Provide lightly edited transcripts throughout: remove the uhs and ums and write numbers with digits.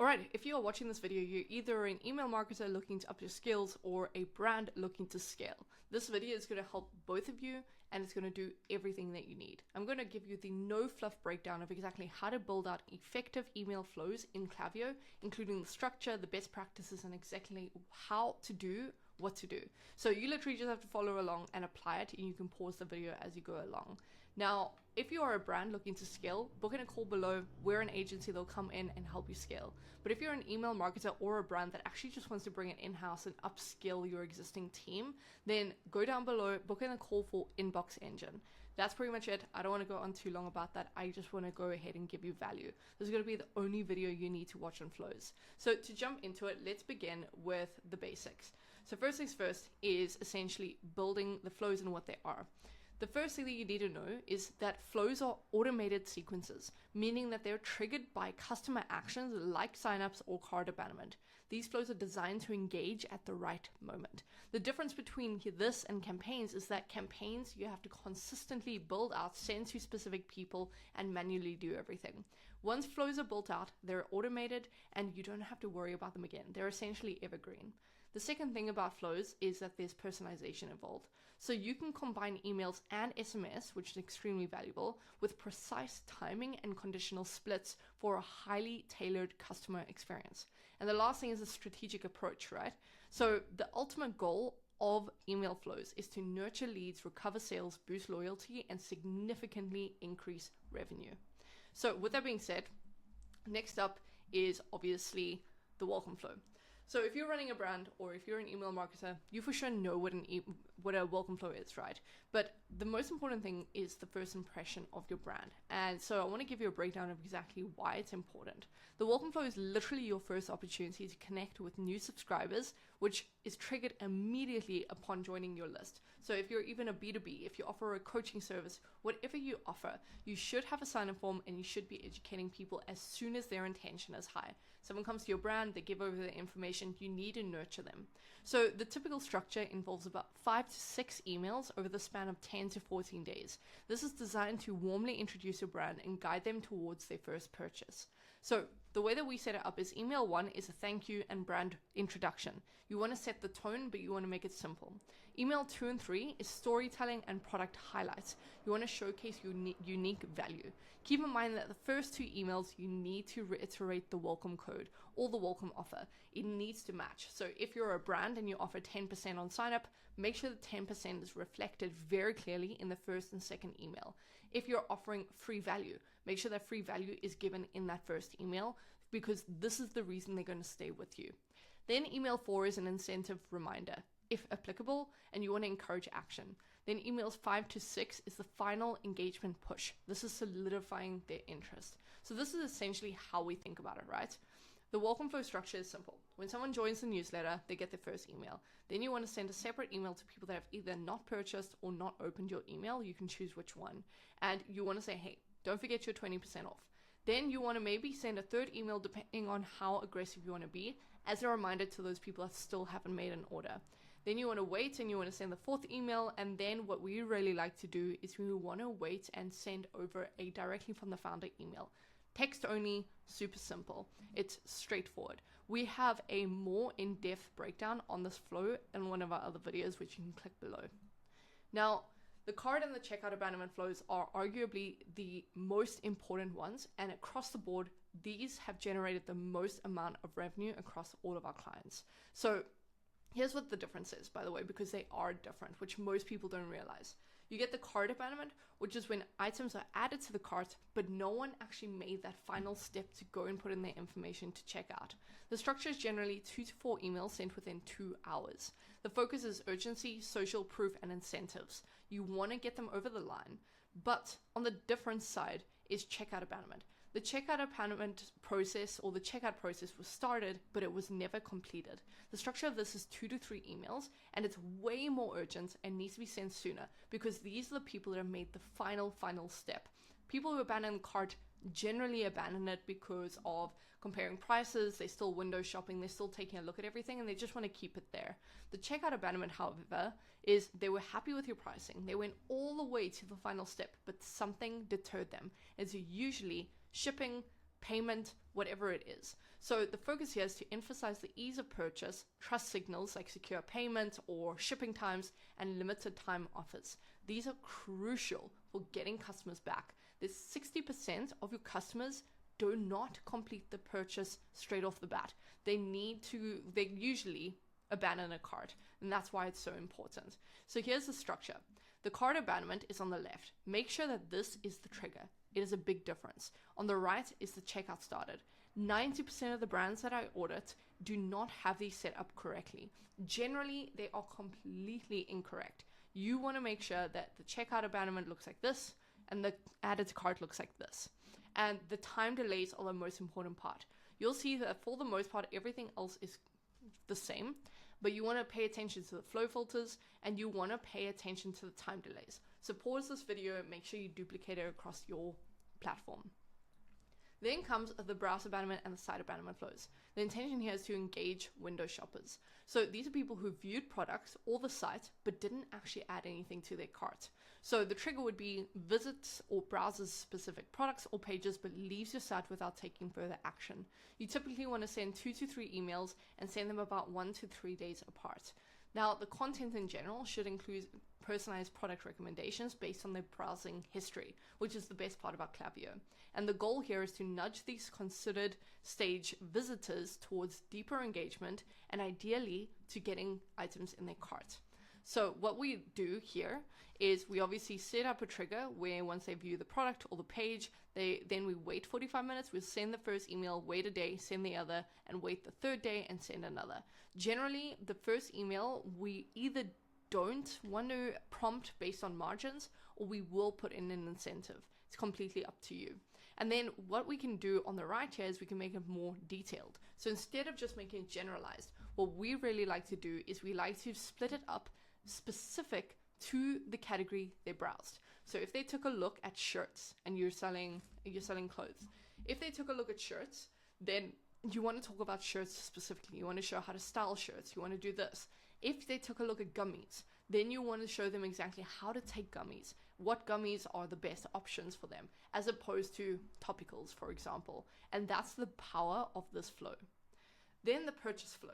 Alright, if you are watching this video, you're either an email marketer looking to up your skills or a brand looking to scale. This video is going to help both of you and it's going to do everything that you need. I'm going to give you the no fluff breakdown of exactly how to build out effective email flows in Klaviyo, including the structure, the best practices, and exactly how to do what to do. So you literally just have to follow along and apply it, and you can pause the video as you go along. Now, if you are a brand looking to scale, book in a call below. We're an agency that'll come in and help you scale. But if you're an email marketer or a brand that actually just wants to bring it in-house and upskill your existing team, then go down below, book in a call for Inbox Engine. That's pretty much it. I don't want to go on too long about that. I just want to go ahead and give you value. This is going to be the only video you need to watch on flows. So to jump into it, let's begin with the basics. So first things first is essentially building the flows and what they are. The first thing that you need to know is that flows are automated sequences, meaning that they're triggered by customer actions like signups or cart abandonment. These flows are designed to engage at the right moment. The difference between this and campaigns is that campaigns you have to consistently build out, send to specific people, and manually do everything. Once flows are built out, they're automated and you don't have to worry about them again. They're essentially evergreen. The second thing about flows is that there's personalization involved. So you can combine emails and SMS, which is extremely valuable, with precise timing and conditional splits for a highly tailored customer experience. And the last thing is a strategic approach, right? So the ultimate goal of email flows is to nurture leads, recover sales, boost loyalty, and significantly increase revenue. So with that being said, next up is obviously the welcome flow. So if you're running a brand or if you're an email marketer, you for sure know what a welcome flow is, right? But the most important thing is the first impression of your brand. And so I want to give you a breakdown of exactly why it's important. The welcome flow is literally your first opportunity to connect with new subscribers, which is triggered immediately upon joining your list. So if you're even a B2B, if you offer a coaching service, whatever you offer, you should have a sign-up form and you should be educating people as soon as their intention is high. Someone comes to your brand, they give over their information, you need to nurture them. So the typical structure involves about 5 to 6 emails over the span of 10 to 14 days. This is designed to warmly introduce your brand and guide them towards their first purchase. So the way that we set it up is email 1 is a thank you and brand introduction. You want to set the tone, but you want to make it simple. Email 2 and 3 is storytelling and product highlights. You want to showcase your unique value. Keep in mind that the first 2 emails, you need to reiterate the welcome code or the welcome offer. It needs to match. So if you're a brand and you offer 10% on sign up, make sure the 10% is reflected very clearly in the first and second email. If you're offering free value, make sure that free value is given in that first email, because this is the reason they're going to stay with you. Then email 4 is an incentive reminder, if applicable, and you want to encourage action. Then emails 5 to 6 is the final engagement push. This is solidifying their interest. So this is essentially how we think about it, right? The welcome flow structure is simple. When someone joins the newsletter, they get their first email. Then you want to send a separate email to people that have either not purchased or not opened your email. You can choose which one. And you want to say, hey, don't forget your 20% off. Then you want to maybe send a third email depending on how aggressive you want to be as a reminder to those people that still haven't made an order. Then you want to wait and you want to send the 4th email. And then what we really like to do is we want to wait and send over a directly from the founder email. Text only, super simple. It's straightforward. We have a more in-depth breakdown on this flow in one of our other videos, which you can click below. Now, the cart and the checkout abandonment flows are arguably the most important ones, and across the board, these have generated the most amount of revenue across all of our clients. So here's what the difference is, by the way, because they are different, which most people don't realize. You get the cart abandonment, which is when items are added to the cart, but no one actually made that final step to go and put in their information to check out. The structure is generally 2 to 4 emails sent within 2 hours. The focus is urgency, social proof, and incentives. You want to get them over the line. But on the different side is checkout abandonment. The checkout abandonment process or the checkout process was started, but it was never completed. The structure of this is 2 to 3 emails, and it's way more urgent and needs to be sent sooner because these are the people that have made the final step. People who abandon the cart generally abandon it because of comparing prices, they're still window shopping, they're still taking a look at everything, and they just want to keep it there. The checkout abandonment, however, is they were happy with your pricing. They went all the way to the final step, but something deterred them. It's usually shipping, payment, whatever it is. So the focus here is to emphasize the ease of purchase, trust signals like secure payment or shipping times, and limited time offers. These are crucial for getting customers back. There's 60% of your customers do not complete the purchase straight off the bat. They usually abandon a cart, and that's why it's so important. So here's the structure. The cart abandonment is on the left. Make sure that this is the trigger. It is a big difference. On the right is the checkout started. 90% of the brands that I audit do not have these set up correctly. Generally, they are completely incorrect. You want to make sure that the checkout abandonment looks like this and the added to cart looks like this. And the time delays are the most important part. You'll see that for the most part, everything else is the same, but you want to pay attention to the flow filters and you want to pay attention to the time delays. So pause this video, make sure you duplicate it across your platform. Then comes the browse abandonment and the site abandonment flows. The intention here is to engage window shoppers. So these are people who viewed products or the site, but didn't actually add anything to their cart. So the trigger would be visits or browses specific products or pages, but leaves your site without taking further action. You typically want to send 2 to 3 emails and send them about 1 to 3 days apart. Now, the content in general should include personalized product recommendations based on their browsing history, which is the best part about Klaviyo. And the goal here is to nudge these considered stage visitors towards deeper engagement and ideally to getting items in their cart. So what we do here is we obviously set up a trigger where once they view the product or the page, then we wait 45 minutes, we'll send the first email, wait a day, send the other, and wait the third day and send another. Generally, the first email, we either don't want to prompt based on margins or we will put in an incentive. It's completely up to you. And then what we can do on the right here is we can make it more detailed. So instead of just making it generalized, what we really like to do is we like to split it up specific to the category they browsed. So if they took a look at shirts and you're selling clothes, if they took a look at shirts, then you want to talk about shirts specifically. You want to show how to style shirts. You want to do this. If they took a look at gummies, then you want to show them exactly how to take gummies, what gummies are the best options for them, as opposed to topicals, for example. And that's the power of this flow. Then the purchase flow.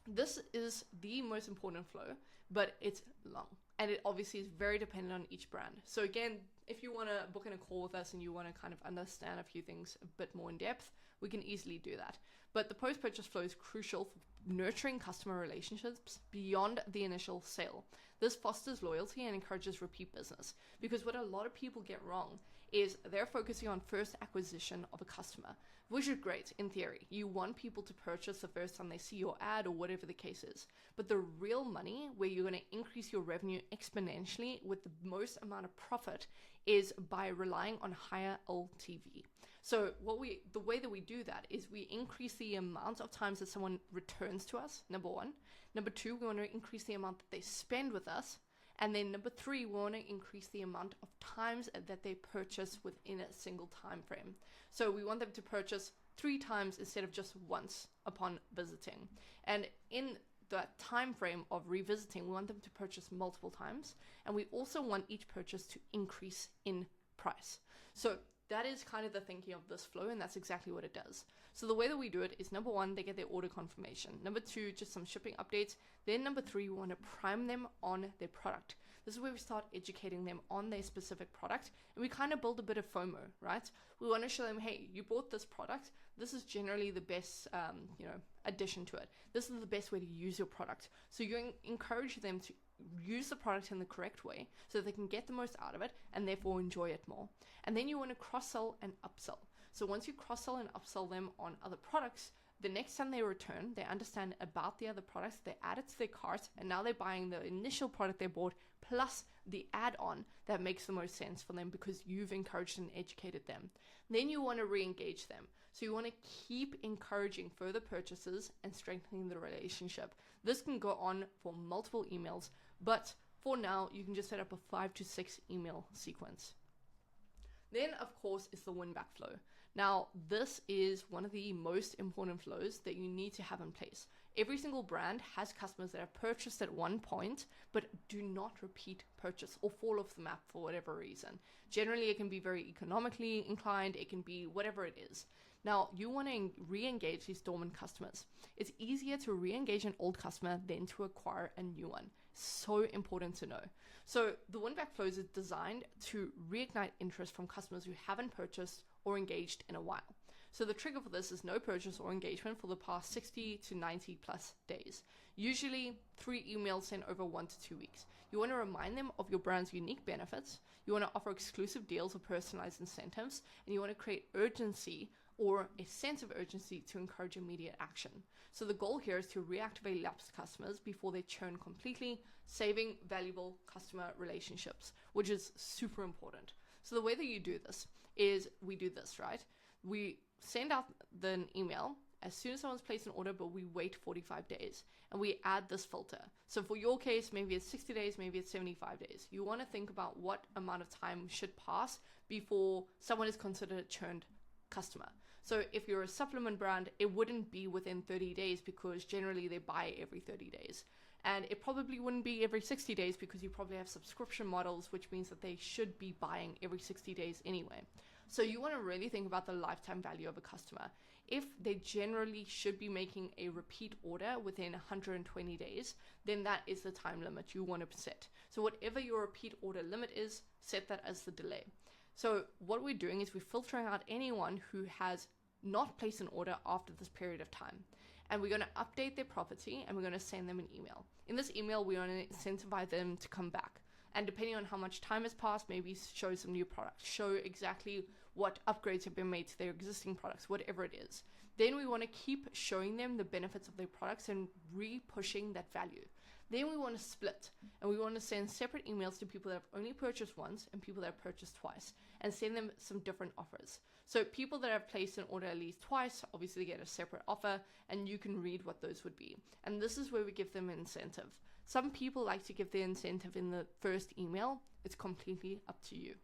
This is the most important flow, but it's long. And it obviously is very dependent on each brand. So again, if you want to book in a call with us and you want to kind of understand a few things a bit more in depth, we can easily do that. But the post-purchase flow is crucial for nurturing customer relationships beyond the initial sale. This fosters loyalty and encourages repeat business, because what a lot of people get wrong is they're focusing on first acquisition of a customer, which is great in theory. You want people to purchase the first time they see your ad or whatever the case is. But the real money, where you're going to increase your revenue exponentially with the most amount of profit, is by relying on higher LTV. So the way that we do that is we increase the amount of times that someone returns to us, number one. Number two, we want to increase the amount that they spend with us. And then number three, we want to increase the amount of times that they purchase within a single time frame. So we want them to purchase 3 times instead of just once upon visiting. And in that time frame of revisiting, we want them to purchase multiple times. And we also want each purchase to increase in price. So that is kind of the thinking of this flow, and that's exactly what it does. So the way that we do it is, number one, they get their order confirmation. Number two, just some shipping updates. Then number three, we want to prime them on their product. This is where we start educating them on their specific product, and we kind of build a bit of FOMO, right? We want to show them, hey, you bought this product. This is generally the best, addition to it. This is the best way to use your product. So you encourage them to use the product in the correct way so that they can get the most out of it and therefore enjoy it more. And then you want to cross-sell and upsell. So once you cross-sell and upsell them on other products, the next time they return, they understand about the other products, they add it to their cart, and now they're buying the initial product they bought plus the add-on that makes the most sense for them because you've encouraged and educated them. Then you want to re-engage them. So you want to keep encouraging further purchases and strengthening the relationship. This can go on for multiple emails, but for now, you can just set up a 5 to 6 email sequence. Then, of course, is the win-back flow. Now, this is one of the most important flows that you need to have in place. Every single brand has customers that have purchased at one point, but do not repeat purchase or fall off the map for whatever reason. Generally, it can be very economically inclined. It can be whatever it is. Now, you want to re-engage these dormant customers. It's easier to re-engage an old customer than to acquire a new one. So important to know. So the win-back flows is designed to reignite interest from customers who haven't purchased or engaged in a while. So the trigger for this is no purchase or engagement for the past 60 to 90 plus days. Usually 3 emails sent over 1 to 2 weeks. You want to remind them of your brand's unique benefits. You want to offer exclusive deals or personalized incentives, and you want to create urgency or a sense of urgency to encourage immediate action. So the goal here is to reactivate lapsed customers before they churn completely, saving valuable customer relationships, which is super important. So the way that you do this is we do this, right? We send out an email as soon as someone's placed an order, but we wait 45 days and we add this filter. So for your case, maybe it's 60 days, maybe it's 75 days. You want to think about what amount of time should pass before someone is considered a churned customer. So if you're a supplement brand, it wouldn't be within 30 days because generally they buy every 30 days. And it probably wouldn't be every 60 days because you probably have subscription models, which means that they should be buying every 60 days anyway. So you want to really think about the lifetime value of a customer. If they generally should be making a repeat order within 120 days, then that is the time limit you want to set. So whatever your repeat order limit is, set that as the delay. So what we're doing is we're filtering out anyone who has not placed an order after this period of time. And we're going to update their property and we're going to send them an email. In this email, we want to incentivize them to come back. And depending on how much time has passed, maybe show some new products, show exactly what upgrades have been made to their existing products, whatever it is. Then we want to keep showing them the benefits of their products and re-pushing that value. Then we want to split and we want to send separate emails to people that have only purchased once and people that have purchased twice and send them some different offers. So people that have placed an order at least twice obviously get a separate offer and you can read what those would be. And this is where we give them an incentive. Some people like to give the incentive in the first email. It's completely up to you.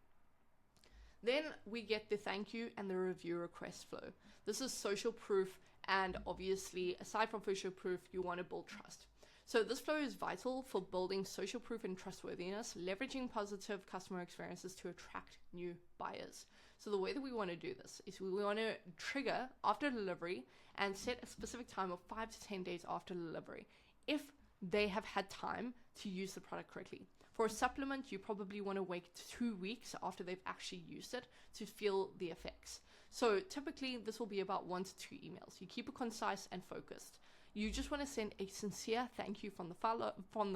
Then we get the thank you and the review request flow. This is social proof, and obviously aside from social proof, you want to build trust. So this flow is vital for building social proof and trustworthiness, leveraging positive customer experiences to attract new buyers. So the way that we want to do this is we want to trigger after delivery and set a specific time of 5 to 10 days after delivery if they have had time to use the product correctly. For a supplement, you probably want to wait 2 weeks after they've actually used it to feel the effects. So typically this will be about 1 to 2 emails. You keep it concise and focused. You just want to send a sincere thank you from the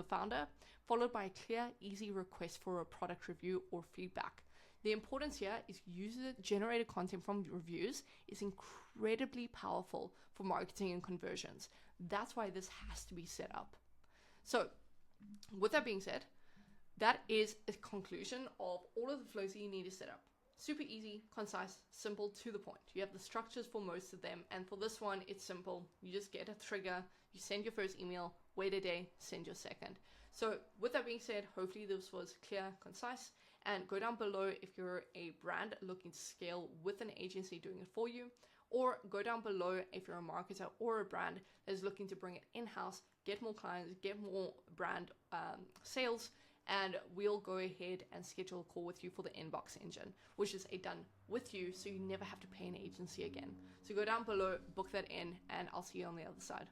founder, followed by a clear, easy request for a product review or feedback. The importance here is user-generated content from reviews is incredibly powerful for marketing and conversions. That's why this has to be set up. So with that being said, that is a conclusion of all of the flows that you need to set up. Super easy, concise, simple, to the point. You have the structures for most of them, and for this one, it's simple. You just get a trigger, you send your first email, wait a day, send your second. So with that being said, hopefully this was clear, concise, and go down below if you're a brand looking to scale with an agency doing it for you, or go down below if you're a marketer or a brand that is looking to bring it in-house, get more clients, get more brand sales, and we'll go ahead and schedule a call with you for the inbox engine, which is a done with you, so you never have to pay an agency again. So go down below, book that in, and I'll see you on the other side.